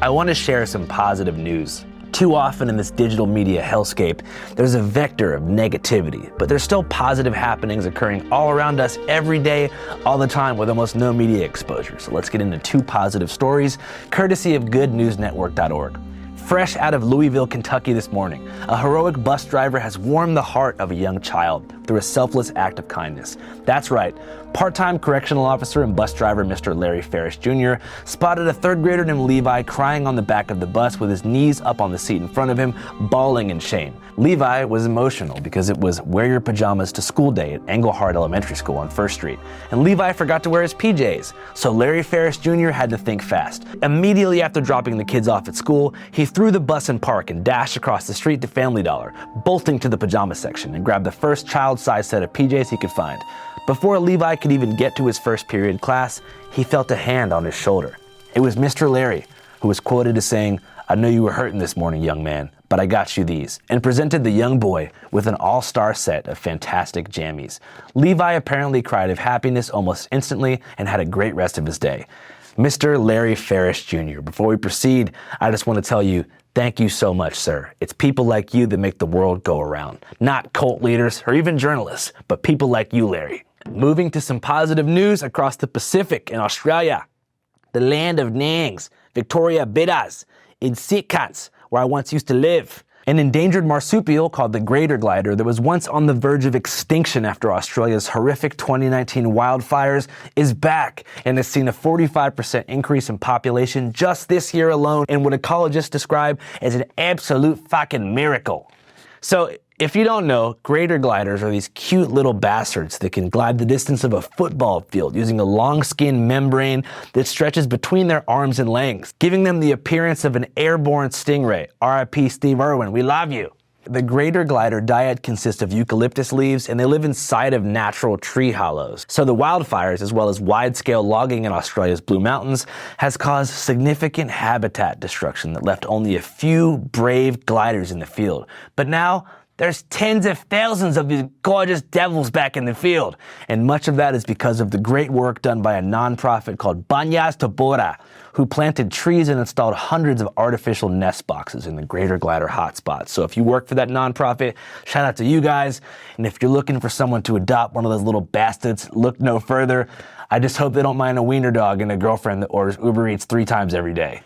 I want to share some positive news. Too often in this digital media hellscape, there's a vector of negativity, but there's still positive happenings occurring all around us every day, all the time, with almost no media exposure. So let's get into 2 positive stories, courtesy of goodnewsnetwork.org. Fresh out of Louisville, Kentucky this morning, a heroic bus driver has warmed the heart of a young child through a selfless act of kindness. That's right, part-time correctional officer and bus driver Mr. Larry Ferris Jr. spotted a 3rd grader named Levi crying on the back of the bus with his knees up on the seat in front of him, bawling in shame. Levi was emotional because it was wear your pajamas to school day at Englehart Elementary School on 1st Street, and Levi forgot to wear his PJs, so Larry Ferris Jr. had to think fast. Immediately after dropping the kids off at school, he threw the bus in park and dashed across the street to Family Dollar, bolting to the pajama section and grabbed the first child-sized set of PJs he could find. Before Levi could even get to his first period class, he felt a hand on his shoulder. It was Mr. Larry, who was quoted as saying, "I know you were hurting this morning, young man, but I got you these," and presented the young boy with an all-star set of fantastic jammies. Levi apparently cried of happiness almost instantly and had a great rest of his day. Mr. Larry Ferris Jr., before we proceed, I just want to tell you, thank you so much, sir. It's people like you that make the world go around. Not cult leaders or even journalists, but people like you, Larry. Moving to some positive news across the Pacific in Australia. The land of Nangs, Victoria Bidders, in Sitkans, where I once used to live. An endangered marsupial called the greater glider that was once on the verge of extinction after Australia's horrific 2019 wildfires is back and has seen a 45% increase in population just this year alone in what ecologists describe as an absolute fucking miracle. So, if you don't know, greater gliders are these cute little bastards that can glide the distance of a football field using a long skin membrane that stretches between their arms and legs, giving them the appearance of an airborne stingray. R.I.P. Steve Irwin, we love you. The greater glider diet consists of eucalyptus leaves, and they live inside of natural tree hollows. So the wildfires, as well as wide-scale logging in Australia's Blue Mountains, has caused significant habitat destruction that left only a few brave gliders in the field. But now, there's tens of thousands of these gorgeous devils back in the field. And much of that is because of the great work done by a nonprofit called Banyas Tabora, who planted trees and installed hundreds of artificial nest boxes in the greater glider hotspots. So if you work for that nonprofit, shout out to you guys. And if you're looking for someone to adopt one of those little bastards, look no further. I just hope they don't mind a wiener dog and a girlfriend that orders Uber Eats 3 times every day.